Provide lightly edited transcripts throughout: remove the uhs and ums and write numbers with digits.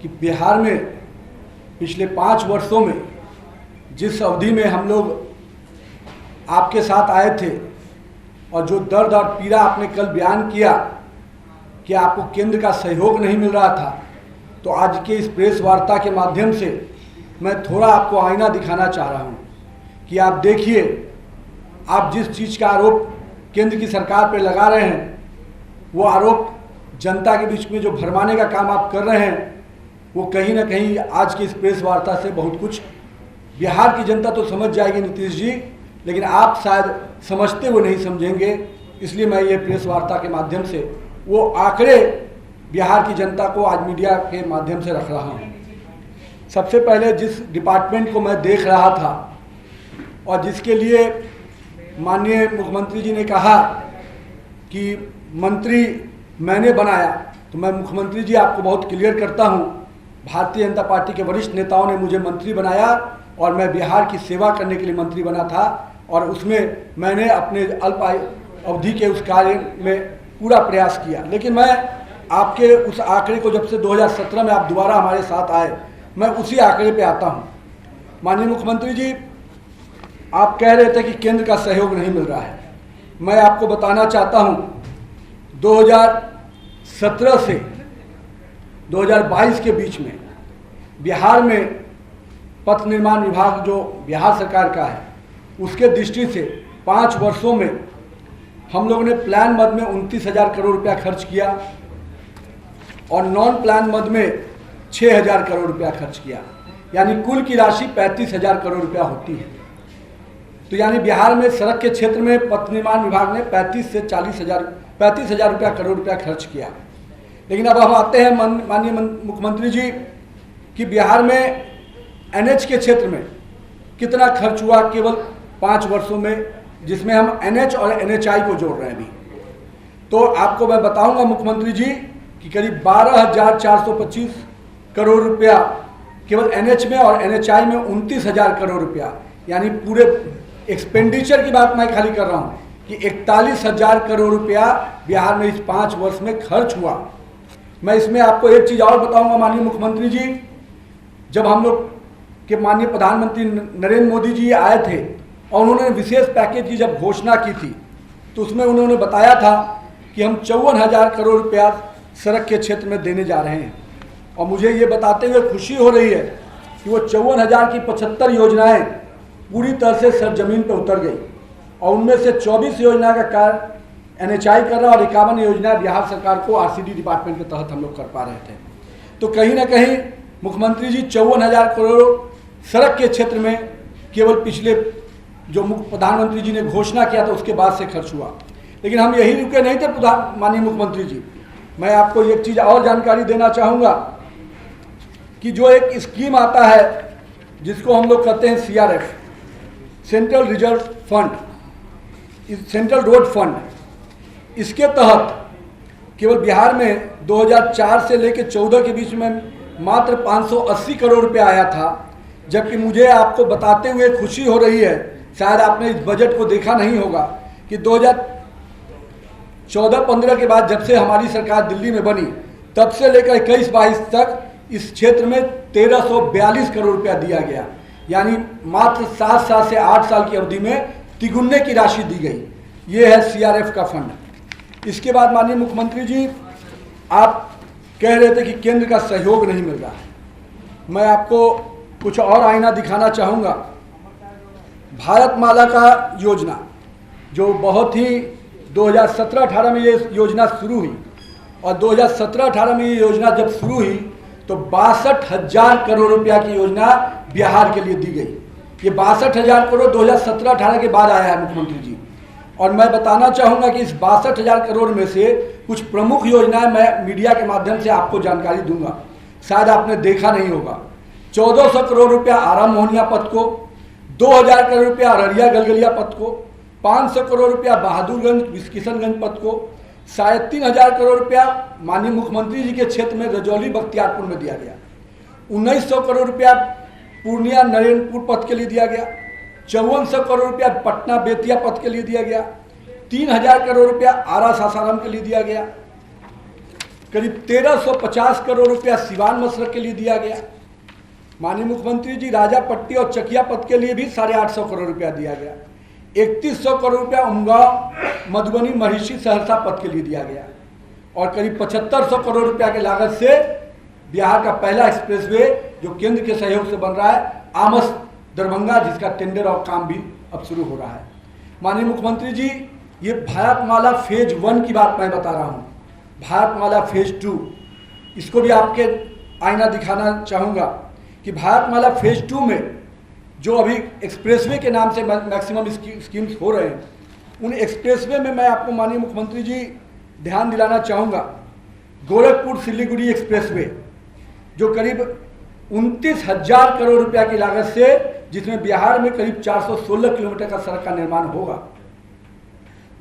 कि बिहार में पिछले 5 वर्षों में जिस अवधि में हम लोग आपके साथ आए थे और जो दर्द और पीड़ा आपने कल बयान किया कि आपको केंद्र का सहयोग नहीं मिल रहा था, तो आज के इस प्रेस वार्ता के माध्यम से मैं थोड़ा आपको आईना दिखाना चाह रहा हूँ कि आप देखिए, आप जिस चीज़ का आरोप केंद्र की सरकार पर लगा रहे हैं, वो आरोप जनता के बीच में जो भरमाने का काम आप कर रहे हैं, वो कहीं ना कहीं आज की इस प्रेस वार्ता से बहुत कुछ बिहार की जनता तो समझ जाएगी नीतीश जी, लेकिन आप शायद समझते हुए नहीं समझेंगे। इसलिए मैं ये प्रेस वार्ता के माध्यम से वो आंकड़े बिहार की जनता को आज मीडिया के माध्यम से रख रहा हूँ। सबसे पहले जिस डिपार्टमेंट को मैं देख रहा था और जिसके लिए माननीय मुख्यमंत्री जी ने कहा कि मंत्री मैंने बनाया, तो मैं मुख्यमंत्री जी आपको बहुत क्लियर करता हूँ, भारतीय जनता पार्टी के वरिष्ठ नेताओं ने मुझे मंत्री बनाया और मैं बिहार की सेवा करने के लिए मंत्री बना था और उसमें मैंने अपने अल्प अवधि के उस कार्य में पूरा प्रयास किया। लेकिन मैं आपके उस आंकड़े को, जब से 2017 में आप दोबारा हमारे साथ आए, मैं उसी आंकड़े पे आता हूँ। माननीय मुख्यमंत्री जी, आप कह रहे थे कि केंद्र का सहयोग नहीं मिल रहा है। मैं आपको बताना चाहता हूँ 2017 से 2022 के बीच में बिहार में पथ निर्माण विभाग जो बिहार सरकार का है, उसके दृष्टि से 5 वर्षों में हम लोगों ने प्लान मद में 29,000 करोड़ रुपया खर्च किया और नॉन प्लान मद में 6,000 करोड़ रुपया खर्च किया, यानी कुल की राशि 35,000 करोड़ रुपया होती है। तो यानी बिहार में सड़क के क्षेत्र में पथ निर्माण विभाग ने 35,000 रुपया करोड़ रुपया खर्च किया। लेकिन अब हम आते हैं माननीय मुख्यमंत्री जी कि बिहार में एनएच के क्षेत्र में कितना खर्च हुआ केवल 5 वर्षों में, जिसमें हम एनएच और एनएचआई को जोड़ रहे हैं अभी। तो आपको मैं बताऊंगा मुख्यमंत्री जी कि करीब 12,425 करोड़ रुपया केवल एनएच में और एनएचआई में 29,000 करोड़ रुपया, यानी पूरे एक्सपेंडिचर की बात मैं खाली कर रहा हूँ कि 41,000 करोड़ रुपया बिहार में इस 5 वर्ष में खर्च हुआ। मैं इसमें आपको एक चीज़ और बताऊंगा माननीय मुख्यमंत्री जी, जब हम लोग के माननीय प्रधानमंत्री नरेंद्र मोदी जी आए थे और उन्होंने विशेष पैकेज की जब घोषणा की थी, तो उसमें उन्होंने बताया था कि हम 54,000 करोड़ रुपया सड़क के क्षेत्र में देने जा रहे हैं। और मुझे ये बताते हुए खुशी हो रही है कि वो 54,000 की 75 योजनाएं पूरी तरह से सरजमीन पर उतर गई और उनमें से 24 योजना का कार्य एनएचआई कर रहा और 51 योजना बिहार सरकार को आरसीडी डिपार्टमेंट के तहत हम लोग कर पा रहे थे। तो कहीं ना कहीं मुख्यमंत्री जी 54,000 करोड़ सड़क के क्षेत्र में केवल पिछले जो प्रधानमंत्री जी ने घोषणा किया था उसके बाद से खर्च हुआ। लेकिन हम यही रुके नहीं थे माननीय मुख्यमंत्री जी, मैं आपको एक चीज़ और जानकारी देना चाहूँगा कि जो एक स्कीम आता है जिसको हम लोग कहते हैं CRF, central reserve fund, central road fund, इसके तहत केवल बिहार में 2004 से लेकर 14 के बीच में मात्र 580 करोड़ रुपया आया था। जबकि मुझे आपको बताते हुए खुशी हो रही है, शायद आपने इस बजट को देखा नहीं होगा कि 2014-15 के बाद जब से हमारी सरकार दिल्ली में बनी, तब से लेकर 21-22 तक इस क्षेत्र में 1342 करोड़ रुपया दिया गया, यानी मात्र 7 साल से 8 साल की अवधि में तिगुने की राशि दी गई। ये है सीआरएफ का फंड। इसके बाद माननीय मुख्यमंत्री जी, आप कह रहे थे कि केंद्र का सहयोग नहीं मिल रहा है। मैं आपको कुछ और आईना दिखाना चाहूँगा। भारतमाला का योजना जो बहुत ही 2017-18 में ये योजना शुरू हुई और 2017-18 में ये योजना जब शुरू हुई तो 62,000 करोड़ रुपया की योजना बिहार के लिए दी गई। ये 62,000 करोड़ 2017-18 के बाद आया है मुख्यमंत्री जी। और मैं बताना चाहूँगा कि इस 62,000 करोड़ में से कुछ प्रमुख योजनाएं मैं मीडिया के माध्यम से आपको जानकारी दूंगा, शायद आपने देखा नहीं होगा। 1400 करोड़ रुपया आरा मोहनिया पथ को, 2,000 करोड़ रुपया अररिया गलगलिया पथ को, 500 करोड़ रुपया बहादुरगंज किशनगंज पथ को, 3,500 करोड़ रुपया माननीय मुख्यमंत्री जी के क्षेत्र में रजौली बख्तियारपुर में दिया गया, 1,900 करोड़ रुपया पूर्णिया नरेंद्रपुर पथ के लिए दिया गया, 5,400 करोड़ रुपया पटना बेतिया पथ के लिए दिया गया, 3,000 करोड़ रुपया आरा सासाराम के लिए दिया गया। करीब 1350 करोड़ रुपया सिवान मशरक के लिए दिया गया। माननीय मुख्यमंत्री जी, राजापट्टी और चकिया पथ के लिए भी 850 करोड़ रुपया दिया गया। 3100 करोड़ रुपया उमगांव मधुबनी महिषी सहरसा पथ के लिए दिया गया और करीब 7500 करोड़ रुपया के लागत से बिहार का पहला एक्सप्रेसवे जो केंद्र के सहयोग से बन रहा है, आमस दरभंगा, जिसका टेंडर और काम भी अब शुरू हो रहा है। माननीय मुख्यमंत्री जी, ये भारतमाला फेज 1 की बात मैं बता रहा हूँ। भारतमाला फेज 2, इसको भी आपके आईना दिखाना चाहूँगा कि भारतमाला फेज 2 में जो अभी एक्सप्रेसवे के नाम से मैक्सिमम स्कीम्स हो रहे हैं, उन एक्सप्रेसवे में मैं आपको माननीय मुख्यमंत्री जी ध्यान दिलाना चाहूँगा, गोरखपुर सिलीगुड़ी एक्सप्रेसवे जो करीब 29,000 करोड़ रुपया की लागत से, जिसमें बिहार में करीब 416 किलोमीटर का सड़क का निर्माण होगा।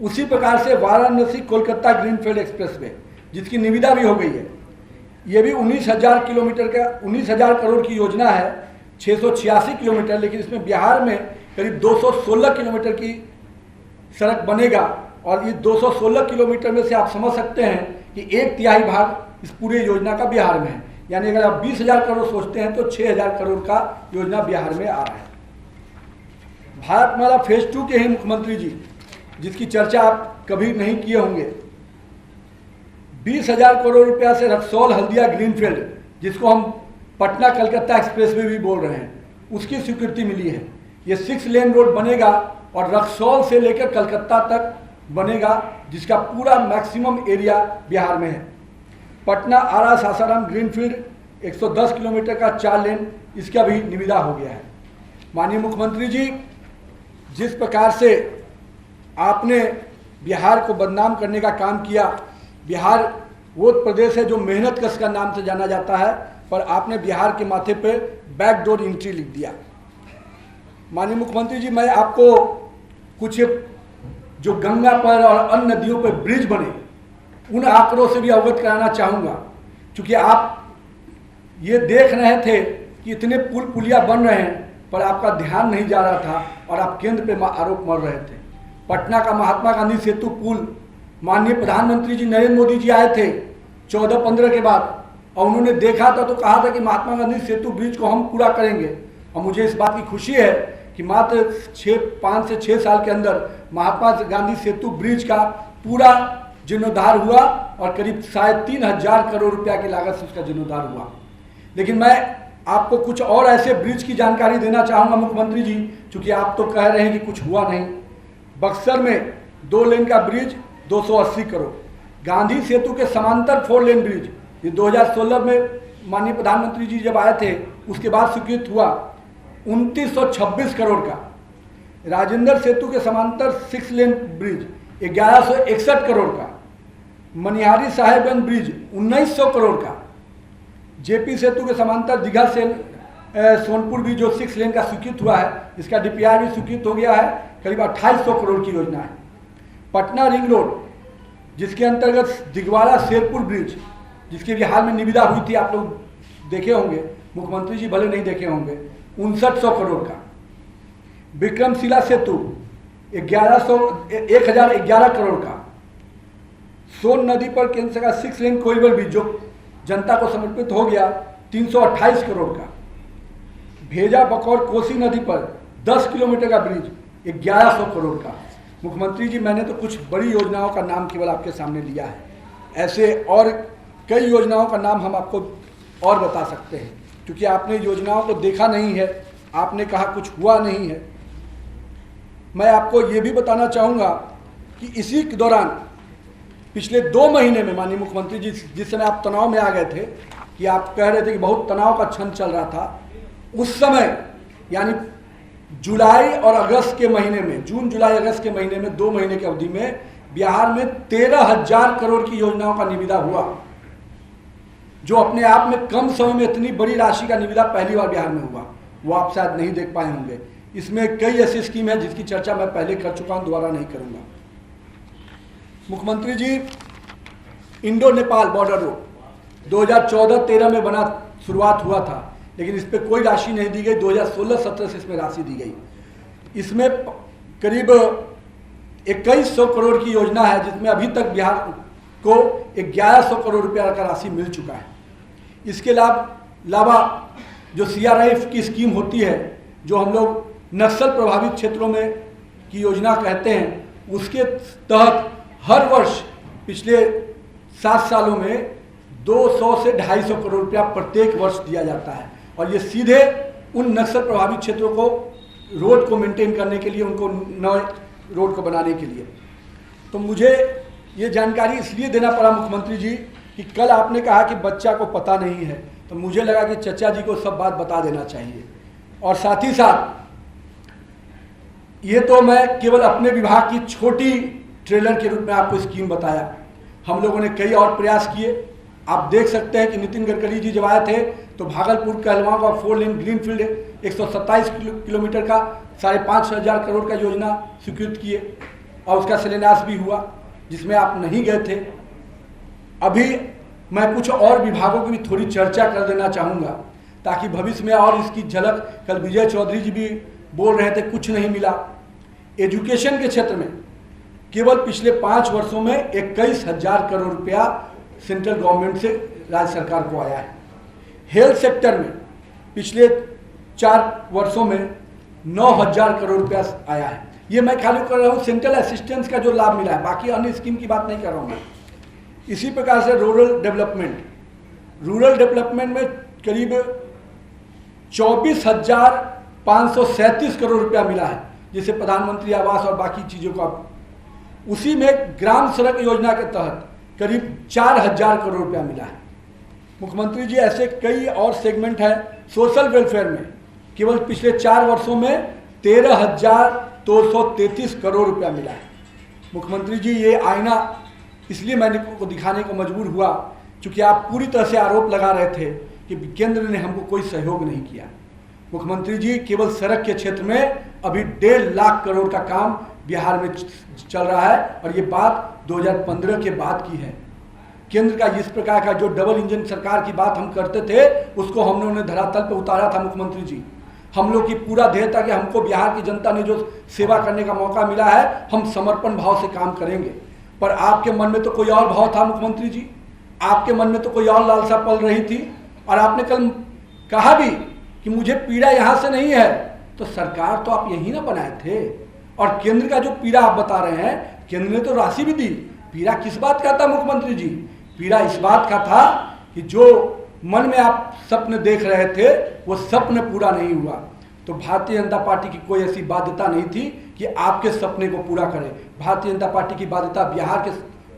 उसी प्रकार से वाराणसी कोलकाता ग्रीनफील्ड एक्सप्रेसवे, जिसकी निविदा भी हो गई है, ये भी 19,000 किलोमीटर का 19,000 करोड़ की योजना है, 686 किलोमीटर, लेकिन इसमें बिहार में करीब 216 किलोमीटर की सड़क बनेगा। और ये 216 किलोमीटर में से आप समझ सकते हैं कि 1/3 भाग इस पूरे योजना का बिहार में है। यानी अगर आप 20,000 करोड़ सोचते हैं तो 6,000 करोड़ का योजना बिहार में आ रहा है। भारतमाला फेज 2 के ही मुख्यमंत्री जी, जिसकी चर्चा आप कभी नहीं किए होंगे, 20,000 करोड़ रुपया से रक्सौल हल्दिया ग्रीनफील्ड, जिसको हम पटना कलकत्ता एक्सप्रेसवे भी बोल रहे हैं, उसकी स्वीकृति मिली है। ये 6 लेन रोड बनेगा और रक्सौल से लेकर कलकत्ता तक बनेगा, जिसका पूरा मैक्सिमम एरिया बिहार में है। पटना आरा सासाराम ग्रीनफील्ड 110 किलोमीटर का 4 लेन, इसका भी निविदा हो गया है। माननीय मुख्यमंत्री जी, जिस प्रकार से आपने बिहार को बदनाम करने का काम किया, बिहार वो प्रदेश है जो मेहनत कश का नाम से जाना जाता है, पर आपने बिहार के माथे पे बैकडोर एंट्री लिख दिया। माननीय मुख्यमंत्री जी, मैं आपको कुछ जो गंगा पर और अन्य नदियों पर ब्रिज बने, उन आंकड़ों से भी अवगत कराना चाहूँगा, क्योंकि आप ये देख रहे थे कि इतने पुल पुलिया बन रहे हैं, पर आपका ध्यान नहीं जा रहा था और आप केंद्र पे आरोप मर रहे थे। पटना का महात्मा गांधी सेतु पुल, माननीय प्रधानमंत्री जी नरेंद्र मोदी जी आए थे 14-15 के बाद, और उन्होंने देखा था तो कहा था कि महात्मा गांधी सेतु ब्रिज को हम पूरा करेंगे। और मुझे इस बात की खुशी है कि मात्र 5 से 6 साल के अंदर महात्मा गांधी सेतु ब्रिज का पूरा जीर्णोद्धार हुआ और करीब 3,500 करोड़ रुपया की लागत से उसका जीर्णोद्धार हुआ। लेकिन मैं आपको कुछ और ऐसे ब्रिज की जानकारी देना चाहूँगा मुख्यमंत्री जी, क्योंकि आप तो कह रहे हैं कि कुछ हुआ नहीं। बक्सर में 2 लेन का ब्रिज 280 करोड़, गांधी सेतु के समांतर 4 लेन ब्रिज, ये 2016 में माननीय प्रधानमंत्री जी जब आए थे उसके बाद स्वीकृत हुआ, 2926 करोड़ का। राजेंद्र सेतु के समांतर 6 लेन ब्रिज 1161 करोड़ का। मनिहारी साहेबगंज ब्रिज 1900 करोड़ का। जेपी सेतु के समांतर दीघा से सोनपुर ब्रिज जो 6 लेन का स्वीकृत हुआ है, इसका डीपीआर भी स्वीकृत हो गया है, करीब 2800 करोड़ की योजना है। पटना रिंग रोड, जिसके अंतर्गत दिगवाड़ा शेरपुर ब्रिज, जिसकी भी हाल में निविदा हुई थी, आप लोग देखे होंगे, मुख्यमंत्री जी भले नहीं देखे होंगे, 5900 करोड़ का। विक्रमशिला सेतु 1011 करोड़ का। सोन नदी पर केंद्र सरकार 6 लेन कोरिडोर ब्रिज जो जनता को समर्पित हो गया, 328 करोड़ का। भेजा बकौर कोसी नदी पर 10 किलोमीटर का ब्रिज 1100 करोड़ का। मुख्यमंत्री जी, मैंने तो कुछ बड़ी योजनाओं का नाम केवल आपके सामने लिया है, ऐसे और कई योजनाओं का नाम हम आपको और बता सकते हैं, क्योंकि आपने योजनाओं को देखा नहीं है, आपने कहा कुछ हुआ नहीं है। मैं आपको ये भी बताना चाहूँगा कि इसी के दौरान पिछले 2 महीने में माननीय मुख्यमंत्री जी, जिस समय आप तनाव में आ गए थे कि आप कह रहे थे कि बहुत तनाव का क्षण चल रहा था, उस समय यानी जुलाई और अगस्त के महीने में, जून जुलाई अगस्त के महीने में 2 महीने की अवधि में बिहार में 13,000 करोड़ की योजनाओं का निविदा हुआ, जो अपने आप में कम समय में इतनी बड़ी राशि का निविदा पहली बार बिहार में हुआ। वो आप शायद नहीं देख पाए होंगे। इसमें कई ऐसी स्कीम है जिसकी चर्चा मैं पहले कर चुका हूं, दोबारा नहीं करूंगा। मुख्यमंत्री जी, इंडो नेपाल बॉर्डर रोड 2014-13 में बना शुरुआत हुआ था, लेकिन इस पर कोई राशि नहीं दी गई। 2016-17 से इसमें राशि दी गई। इसमें करीब 2100 करोड़ की योजना है, जिसमें अभी तक बिहार को 1100 करोड़ रुपया का राशि मिल चुका है। इसके अलावा जो CRF की स्कीम होती है, जो हम लोग नक्सल प्रभावित क्षेत्रों में की योजना कहते हैं, उसके तहत हर वर्ष पिछले 7 सालों में 200 से 250 करोड़ रुपया प्रत्येक वर्ष दिया जाता है, और ये सीधे उन नक्सल प्रभावित क्षेत्रों को रोड को मेंटेन करने के लिए, उनको नए रोड को बनाने के लिए। तो मुझे ये जानकारी इसलिए देना पड़ा मुख्यमंत्री जी कि कल आपने कहा कि बच्चा को पता नहीं है, तो मुझे लगा कि चचा जी को सब बात बता देना चाहिए। और साथ ही साथ ये तो मैं केवल अपने विभाग की छोटी ट्रेलर के रूप में आपको स्कीम बताया, हम लोगों ने कई और प्रयास किए। आप देख सकते हैं कि नितिन गडकरी जी जब आए थे तो भागलपुर कहलगांव का 4 लेन ग्रीनफील्ड 127 किलोमीटर का 5,500 करोड़ का योजना स्वीकृत किए, और उसका शिलान्यास भी हुआ, जिसमें आप नहीं गए थे। अभी मैं कुछ और विभागों की भी थोड़ी चर्चा कर देना चाहूँगा, ताकि भविष्य में और इसकी झलक, कल विजय चौधरी जी भी बोल रहे थे कुछ नहीं मिला। एजुकेशन के क्षेत्र में केवल पिछले 5 वर्षों में 21,000 करोड़ रुपया सेंट्रल गवर्नमेंट से राज्य सरकार को आया है। हेल्थ सेक्टर में पिछले 4 वर्षों में 9,000 करोड़ रुपया आया है। ये मैं खाली कर रहा हूँ सेंट्रल असिस्टेंस का जो लाभ मिला है, बाकी अन्य स्कीम की बात नहीं कर रहा हूँ मैं। इसी प्रकार से रूरल डेवलपमेंट में करीब 24,537 करोड़ रुपया मिला है, जिसे प्रधानमंत्री आवास और बाकी चीज़ों का। उसी में ग्राम सड़क योजना के तहत करीब 4,000 करोड़ रुपया मिला है। मुख्यमंत्री जी, ऐसे कई और सेगमेंट हैं। सोशल वेलफेयर में केवल पिछले 4 वर्षों में 13,233 करोड़ रुपया मिला है। मुख्यमंत्री जी, ये आईना इसलिए मैंने को दिखाने को मजबूर हुआ क्योंकि आप पूरी तरह से आरोप लगा रहे थे कि केंद्र ने हमको कोई सहयोग नहीं किया। मुख्यमंत्री जी, केवल सड़क के क्षेत्र में अभी 1.5 लाख करोड़ का काम बिहार में चल रहा है, और ये बात 2015 के बाद की है। केंद्र का इस प्रकार का जो डबल इंजन सरकार की बात हम करते थे, उसको हम लोगों ने धरातल पर उतारा था। मुख्यमंत्री जी, हम लोग की पूरा ध्येय था कि हमको बिहार की जनता ने जो सेवा करने का मौका मिला है, हम समर्पण भाव से काम करेंगे। पर आपके मन में तो कोई और भाव था मुख्यमंत्री जी, आपके मन में तो कोई और लालसा पल रही थी। और आपने कल कहा भी कि मुझे पीड़ा यहाँ से नहीं है, तो सरकार तो आप यही ना बनाए थे। और केंद्र का जो पीड़ा आप बता रहे हैं, केंद्र ने तो राशि भी दी। पीड़ा किस बात का था मुख्यमंत्री जी? पीड़ा इस बात का था कि जो मन में आप सपने देख रहे थे, वो सपने पूरा नहीं हुआ। तो भारतीय जनता पार्टी की कोई ऐसी बाध्यता नहीं थी कि आपके सपने को पूरा करे। भारतीय जनता पार्टी की बाध्यता बिहार के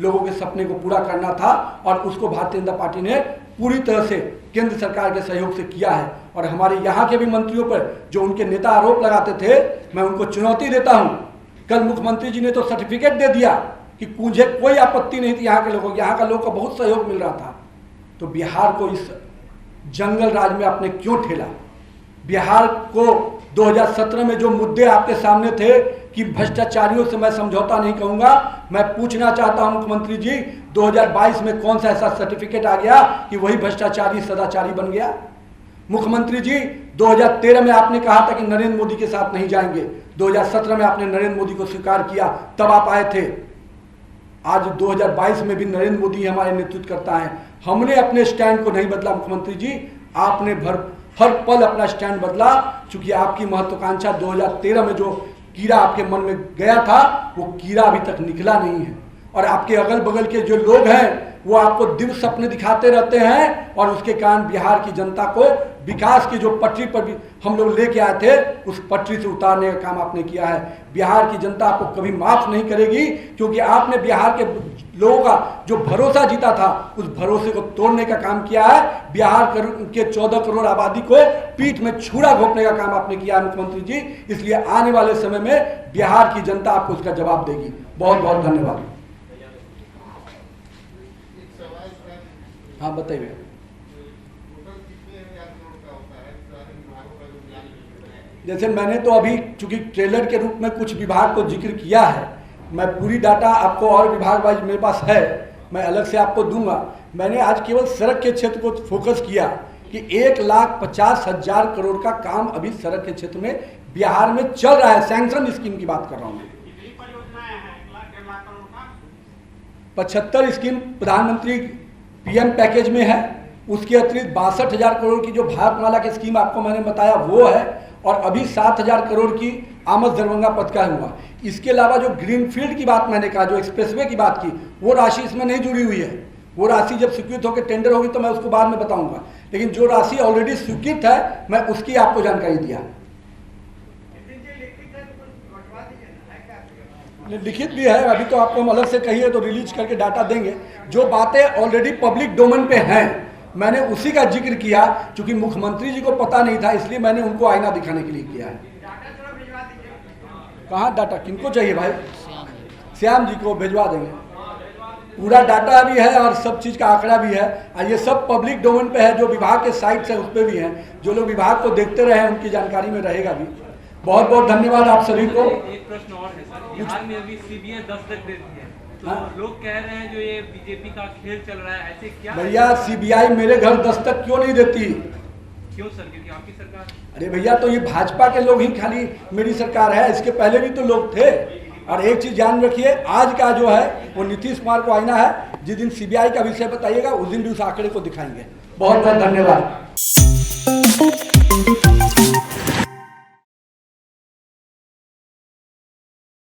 लोगों के सपने को पूरा करना था, और उसको भारतीय जनता पार्टी ने पूरी तरह से केंद्र सरकार के सहयोग से किया है। और हमारे यहाँ के भी मंत्रियों पर जो उनके नेता आरोप लगाते थे, मैं उनको चुनौती देता हूँ। कल मुख्यमंत्री जी ने तो सर्टिफिकेट दे दिया कि मुझे कोई आपत्ति नहीं थी, यहाँ के लोगों, यहाँ का लोगों का बहुत सहयोग मिल रहा था। तो बिहार को इस जंगल राज में आपने क्यों ठेला? बिहार को 2017 में जो मुद्दे आपके सामने थे कि भ्रष्टाचारियों से मैं समझौता नहीं कहूँगा, मैं पूछना चाहता हूँ मुख्यमंत्री जी, 2022 में कौन सा ऐसा सर्टिफिकेट आ गया कि वही भ्रष्टाचारी सदाचारी बन गया? मुख्यमंत्री जी, 2013 में आपने कहा था कि नरेंद्र मोदी के साथ नहीं जाएंगे, 2017 में आपने नरेंद्र मोदी को स्वीकार किया, तब आप आए थे। आज 2022 में भी नरेंद्र मोदी हमारे नेतृत्व करता है। हमने अपने स्टैंड को नहीं बदला मुख्यमंत्री जी, आपने हर पल अपना स्टैंड बदला, क्योंकि आपकी महत्वाकांक्षा 2013 में जो कीड़ा आपके मन में गया था, वो कीड़ा अभी तक निकला नहीं है। और आपके अगल बगल के जो लोग हैं, वो आपको दिव्य सपने दिखाते रहते हैं, और उसके कारण बिहार की जनता को विकास की जो पटरी पर भी हम लोग लेके आए थे, उस पटरी से उतारने का काम आपने किया है। बिहार की जनता आपको कभी माफ नहीं करेगी, क्योंकि आपने बिहार के लोगों का जो भरोसा जीता था, उस भरोसे को तोड़ने का काम किया है। बिहार के 14 करोड़ आबादी को पीठ में छुरा घोंपने का काम आपने किया है मुख्यमंत्री जी। इसलिए आने वाले समय में बिहार की जनता आपको उसका जवाब देगी। बहुत बहुत धन्यवाद। हाँ बताइए। जैसे मैंने तो अभी चूंकि ट्रेलर के रूप में कुछ विभाग को जिक्र किया है, मैं पूरी डाटा आपको और विभाग वाइज मेरे पास है, मैं अलग से आपको दूंगा। मैंने आज केवल सड़क के क्षेत्र को फोकस किया कि 1,50,000 करोड़ का काम अभी सड़क के क्षेत्र में बिहार में चल रहा है। सैंक्शन स्कीम की बात कर रहा हूँ मैं। 75 स्कीम प्रधानमंत्री पीएम पैकेज में है। उसके अतिरिक्त 62,000 करोड़ की जो भारतमाला की स्कीम आपको मैंने बताया वो है, और अभी 7,000 करोड़ की आमद दरभंगा पथ का हुआ। इसके अलावा जो ग्रीनफील्ड की बात मैंने कहा, जो एक्सप्रेसवे की बात की, वो राशि इसमें नहीं जुड़ी हुई है। वो राशि जब स्वीकृत होकर टेंडर होगी तो मैं उसको बाद में बताऊंगा, लेकिन जो राशि ऑलरेडी स्वीकृत है मैं उसकी आपको जानकारी दिया। लिखित भी है, अभी तो आपको हम अलग से कहिए तो रिलीज करके डाटा देंगे। जो बातें ऑलरेडी पब्लिक डोमेन पे हैं मैंने उसी का जिक्र किया, क्योंकि मुख्यमंत्री जी को पता नहीं था इसलिए मैंने उनको आईना दिखाने के लिए किया है। कहाँ डाटा, किनको चाहिए भाई? श्याम जी को भिजवा देंगे, पूरा डाटा भी है और सब चीज़ का आंकड़ा भी है, और ये सब पब्लिक डोमेन पे है। जो विभाग के साइट्स है उस पर भी हैं, जो लोग विभाग को देखते रहे उनकी जानकारी में रहेगा भी। बहुत बहुत धन्यवाद आप सभी को। एक प्रश्न और है सर, बिहार में अभी सीबीआई दस्तक देती है, तो लोग कह रहे हैं जो ये बीजेपी का खेल चल रहा है, ऐसे क्या? भैया सीबीआई मेरे घर दस्तक क्यों नहीं देती? क्यों सर? क्योंकि आपकी सरकार। अरे भैया तो ये भाजपा के लोग ही खाली मेरी सरकार है, इसके पहले भी तो लोग थे। और एक चीज ध्यान रखिए, आज का जो है वो नीतीश कुमार को आईना है। जिस दिन सीबीआई का विषय बताइएगा उस दिन भी उस आंकड़े को दिखाएंगे। बहुत बहुत धन्यवाद।